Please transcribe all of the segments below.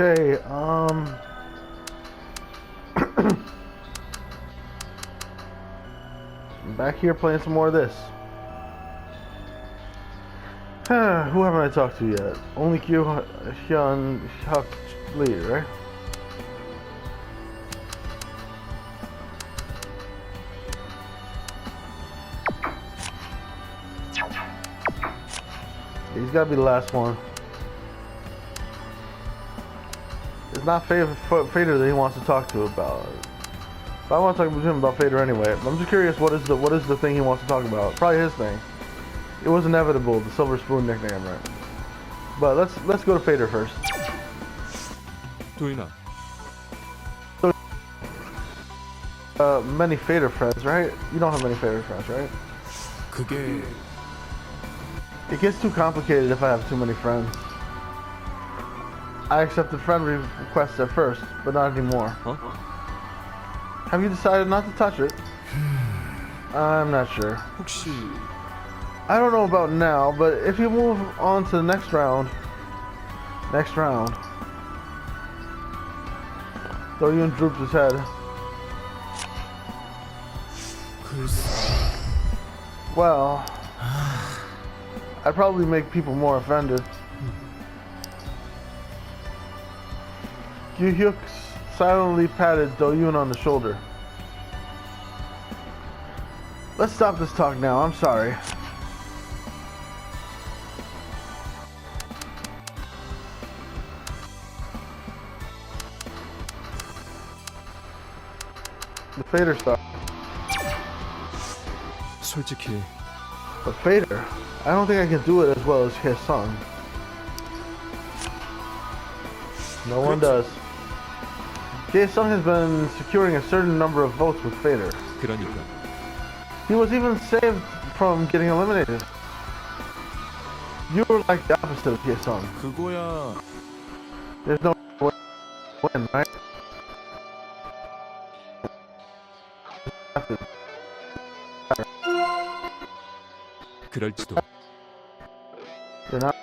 Okay, I'm back here playing some more of this. Who haven't I talked to yet? Only Q Hyun Hyuk Lee, right? He's gotta be the last one. It's not Fader that he wants to talk to about. But I want to talk to him about Fader anyway. I'm just curious, what is the thing he wants to talk about? Probably his thing. It was inevitable, the Silver Spoon nickname, right? But let's go to Fader first. 도윤아, So, many Fader friends, right? You don't have many Fader friends, right? 그게 It gets too complicated if I have too many friends. I accepted friend requests at first, but not anymore. 어? Have you decided not to touch it? I'm not sure. 혹시 I don't know about now, but if you move on to the next round. Doyun droops his head. 글쎄 Well, I'd probably make people more offended. Yu-hyuk silently patted Do-yoon on the shoulder. Let's stop this talk now, I'm sorry. The Fader star. 솔직히 But Fader, I don't think I can do it as well as his son. No one does. Jae-sung has been securing a certain number of votes with Fader. 그러니까 He was even saved from getting eliminated. You were like the opposite of Jae-sung. 그거야 There's no win, right? 그럴지도 You're not.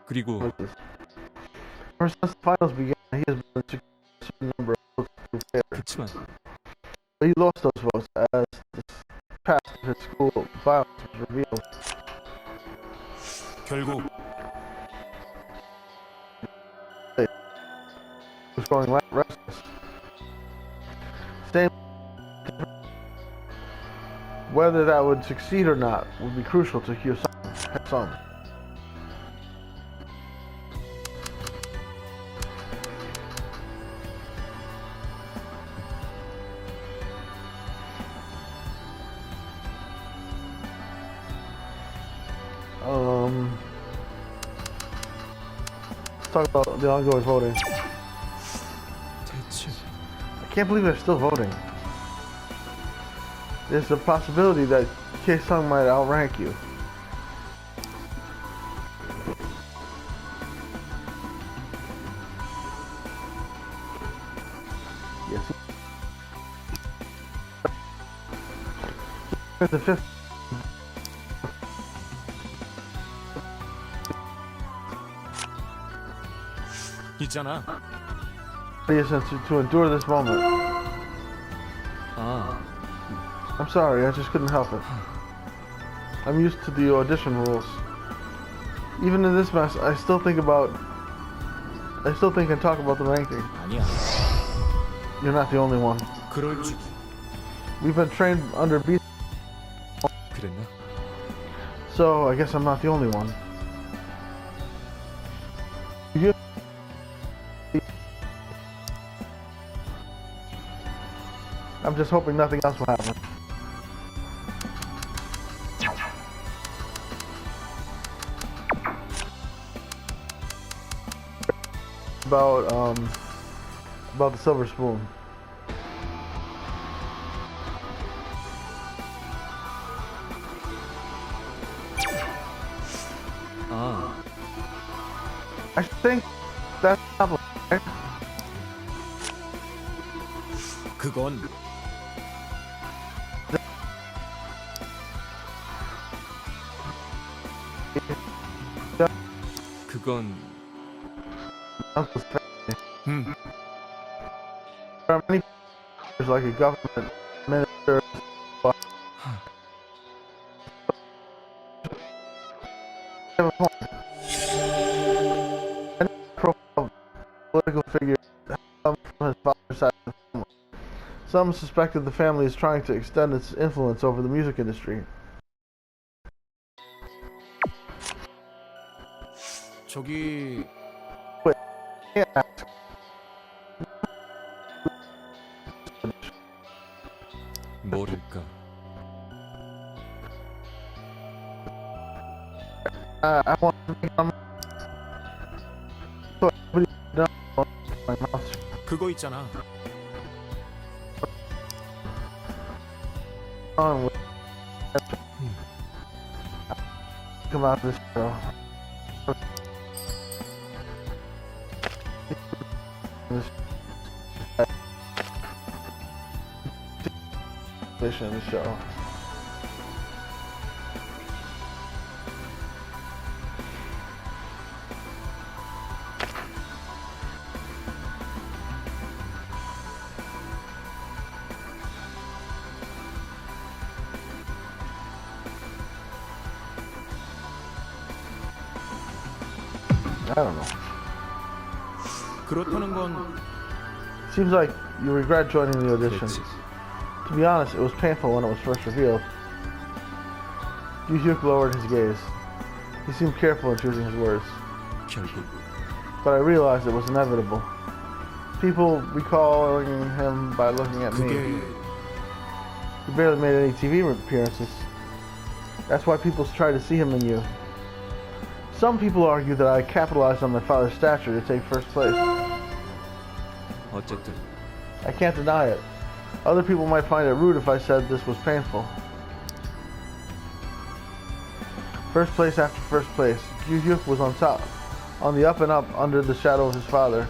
그리고 Ever since the finals began, he has been securing a certain number of votes through Fader. 그치만 But he lost those votes as the past of his school violence was revealed. 결국 He was growing restless. Staying whether that would succeed or not would be crucial to Hyun-sung. Let's talk about the ongoing voting. 대체 I can't believe they're still voting. There's a possibility that Jae-sung might outrank you. Yes. There's the fifth. 있잖아 To endure this moment. 아 I'm sorry, I just couldn't help it. I'm used to the audition rules. Even in this mess, I still think and talk about the ranking. 아니야 You're not the only one. 그럴 줄 We've been trained under beat, 그랬나? so I guess I'm not the only one. You- I'm just hoping nothing else will happen. About the Silver Spoon. 아 I think that's probably right. 그건 그건 uncle's family. 음. There are many figures like a government minister, any profile political figure come from his father's side of the family. Some suspected the family is trying to extend its influence over the music industry. 저기 Yeah. 모를까? I want to make my mouth. 그거 있잖아. On with come out of this show. This in the show. I don't know. 그렇다는 건 Seems like you regret joining the audition. 그렇지. To be honest, it was painful when it was first revealed. Joshyblogz lowered his gaze. He seemed careful in choosing his words. 결국 But I realized it was inevitable. People recalling him by looking at me. 그게 He barely made any TV appearances. That's why people try to see him in you. Some people argue that I capitalized on my father's stature to take first place. 어쨌든 I can't deny it. Other people might find it rude if I said this was painful. First place after first place, Joshyblogz was on top, on the up and up under the shadow of his father.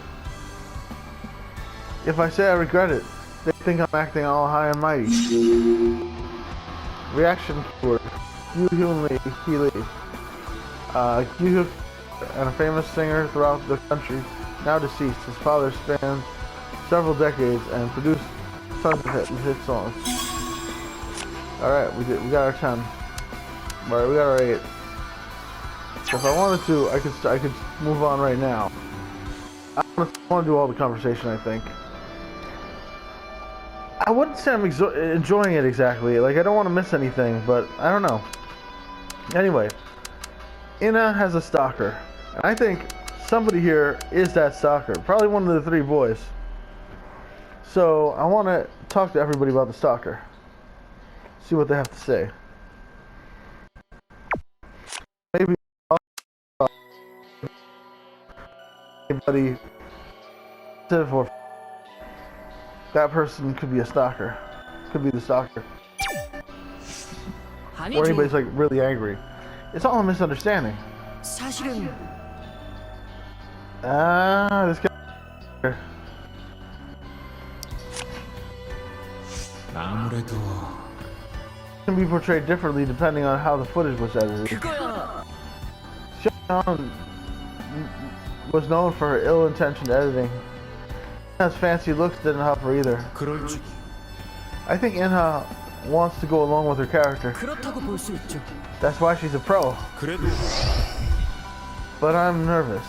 If I say I regret it, they think I'm acting all high and mighty. Reaction keyword, Joshyblogz. Joshyblogz, and a famous singer throughout the country, now deceased. His father spanned several decades and produced tons of hit songs. Alright, we got our 10. Alright, we got our 8. So if I wanted to, I could move on right now. I want to do all the conversation, I think. I wouldn't say I'm enjoying it exactly. Like, I don't want to miss anything, but I don't know. Anyway, Inna has a stalker. And I think somebody here is that stalker. Probably one of the 3 boys. So I want to talk to everybody about the stalker. See what they have to say. Maybe anybody or that person could be a stalker. Could be the stalker. Or anybody's like really angry. It's all a misunderstanding. 사실은 This guy. 아무래도 Can be portrayed differently depending on how the footage was edited. 그거야. Sean was known for her ill-intentioned editing. Inha's fancy looks didn't help her either. 그럴 줄 I think Inha wants to go along with her character. 그렇다고 볼 수 있죠. That's why she's a pro. 그래도 But I'm nervous.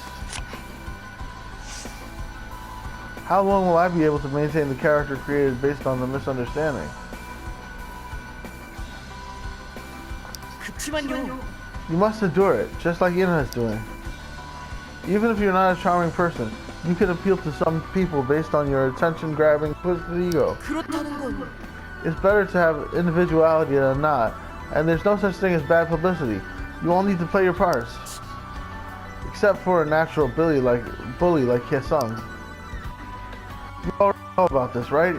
How long will I be able to maintain the character created based on the misunderstanding? 그치만요. You must endure it, just like Inha is doing. Even if you're not a charming person, you can appeal to some people based on your attention-grabbing, twisted ego. 그렇다는 건 It's better to have individuality than not, and there's no such thing as bad publicity. You all need to play your parts. Except for a natural bully like Hyesung. You already know about this, right?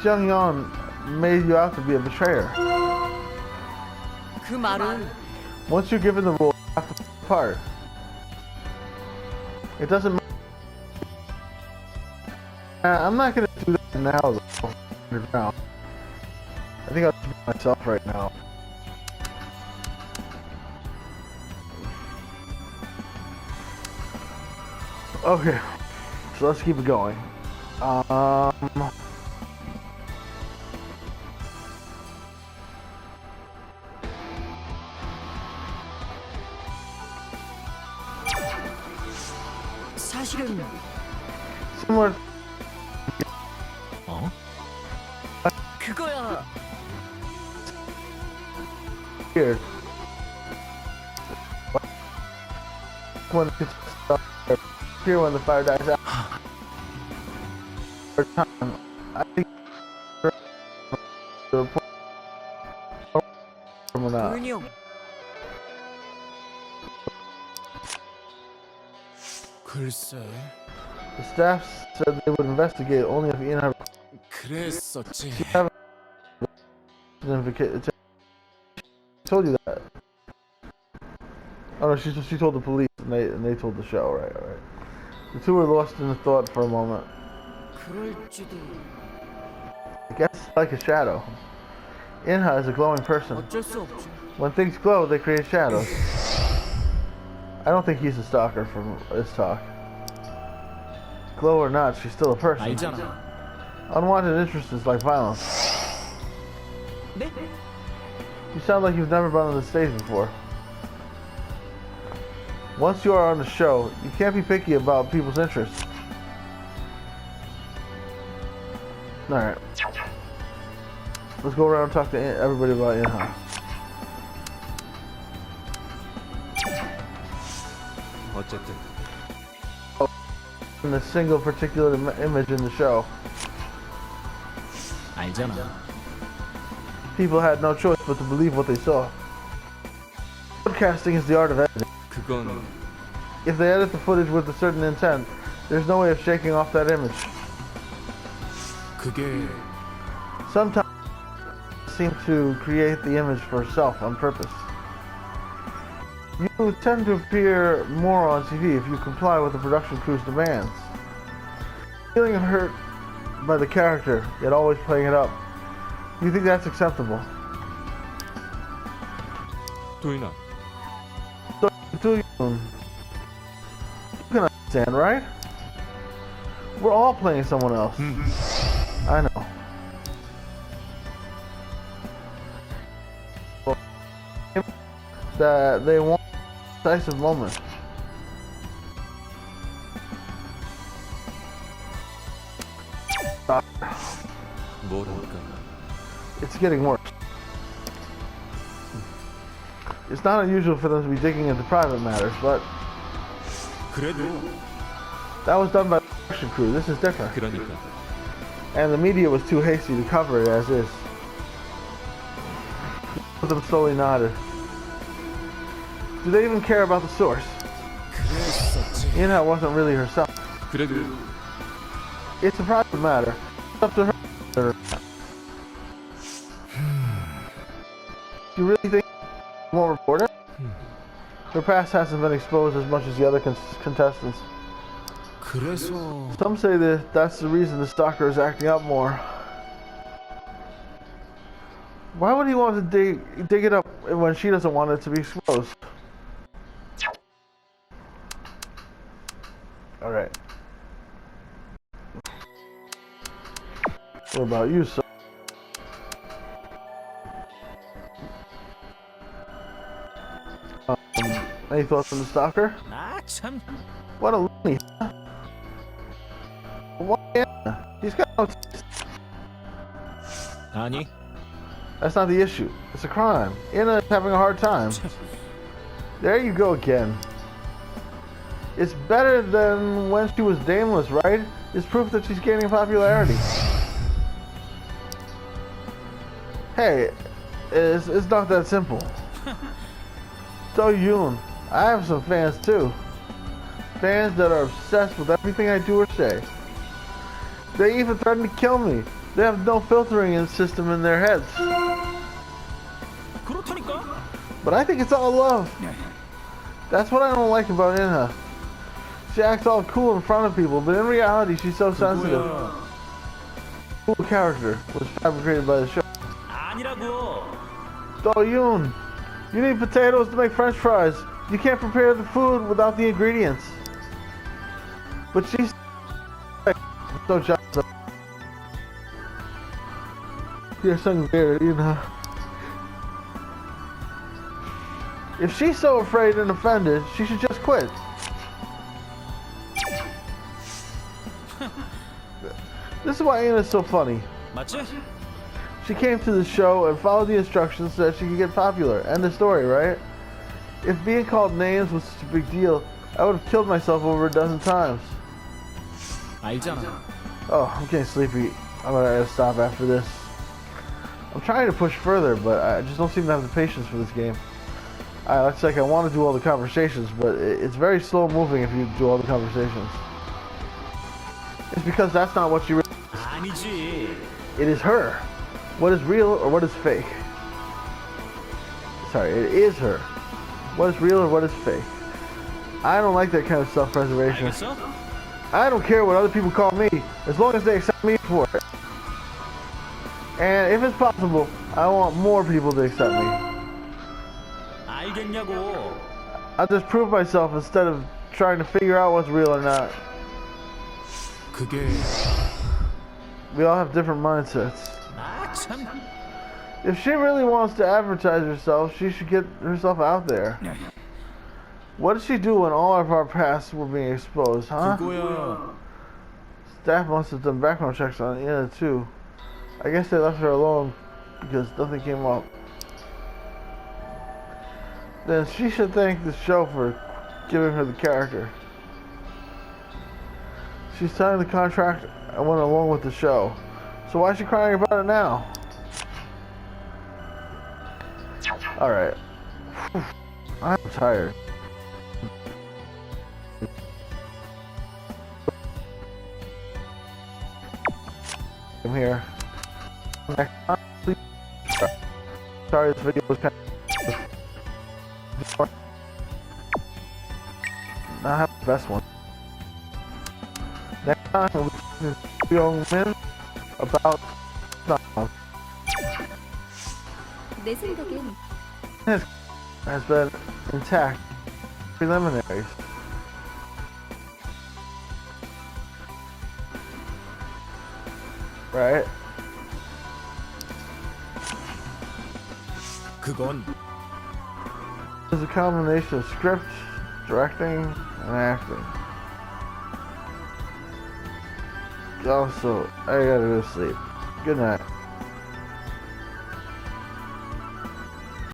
Seung-yeon made you out to be a betrayer. 그 말은 Once you're given the role, you have to play your part. It doesn't matter. I'm not gonna do that now, though. Underground. I think I'll do it myself right now. Okay, so let's keep it going. 사실은 Similar. 어? 그거야. Here. When it's here when the fire dies out. I think the report or not. 은희 형. 글쎄, The staff said they would investigate only if Ian had 그랬었지. told you that. Oh no, she told the police and they told the show, right, alright. The two were lost in thought for a moment. 그럴지도. I guess it's like a shadow. Inha is a glowing person. 어쩔 수 없지. When things glow, they create shadows. I don't think he's a stalker from his talk. Glow or not, she's still a person. 알잖아. Unwanted interests is like violence. 네? You sound like you've never been on the stage before. Once you are on the show, you can't be picky about people's interests. Alright. Let's go around and talk to everybody about Inha. 어쨌든 In the single particular image in the show, 알잖아. people had no choice but to believe what they saw. Broadcasting is the art of editing. 그건 If they edit the footage with a certain intent, there's no way of shaking off that image. 그게 Sometimes seem to create the image for self on purpose. You tend to appear more on TV if you comply with the production crew's demands. Feeling hurt by the character, yet always playing it up. You think that's acceptable? 도인아, So, do you can understand, right? We're all playing someone else. I know. That they want a decisive moment. 뭐랄까. It's getting worse. It's not unusual for them to be digging into private matters, but 그래도 that was done by the production crew. This is different. 그러니까 And the media was too hasty to cover it as is. Both of them slowly nodded. Do they even care about the source? 그랬었지. Inha wasn't really herself. 그래도 It's a private matter. It's up to her. Do you really think she won't report it? Her past hasn't been exposed as much as the other contestants. 그래서 Some say that that's the reason the stalker is acting up more. Why would he want to dig it up when she doesn't want it to be exposed? Alright. What about you, sir? Any thoughts on the stalker? 아 참. What a loony. Why? He's got no taste. 아니 That's not the issue. It's a crime. Anna is having a hard time. There you go again. It's better than when she was dameless, right? It's proof that she's gaining popularity. Hey, it's not that simple. So Yoon, I have some fans too. Fans that are obsessed with everything I do or say. They even threaten to kill me. They have no filtering system in their heads. 그렇다니까. But I think it's all love. That's what I don't like about Inha. She acts all cool in front of people, but in reality she's so sensitive. 그거야. Cool character was fabricated by the show. 아니라고. Yoon, you need potatoes to make french fries. You can't prepare the food without the ingredients. But she's so jealous of your son Gary, you know. If she's so afraid and offended, she should just quit. This is why Anna's so funny. 맞지? She came to the show and followed the instructions so that she could get popular. End of story, right? If being called names was such a big deal, I would have killed myself over a dozen times. 알잖아. Oh, I'm getting sleepy. I'm gonna stop after this. I'm trying to push further, but I just don't seem to have the patience for this game. It's like I want to do all the conversations, but it's very slow moving if you do all the conversations. It's because that's not what she really is. 아니지. It is her. What is real or what is fake? Sorry, it is her. What is real or what is fake? I don't like that kind of self-preservation. 알겠어? I don't care what other people call me, as long as they accept me for it. And if it's possible, I want more people to accept me. 알겠냐고. I'll just prove myself instead of trying to figure out what's real or not. 그게 We all have different mindsets. 아 참. If she really wants to advertise herself, she should get herself out there. What did she do when all of our pasts were being exposed, huh? 그거야. Staff must have done background checks on Anna too. I guess they left her alone because nothing came up. Then she should thank the show for giving her the character. She signed the contract and went along with the show. So why is she crying about it now? Alright. I'm tired. I'm here. Next time, please. Sorry, this video was kind of... Not have the best one. Next time, we'll be talking to young men about... 내 생각엔 has been intact. Preliminaries. Right? 그건 It's a combination of script, directing, and acting. Also, I gotta go to sleep. Good night.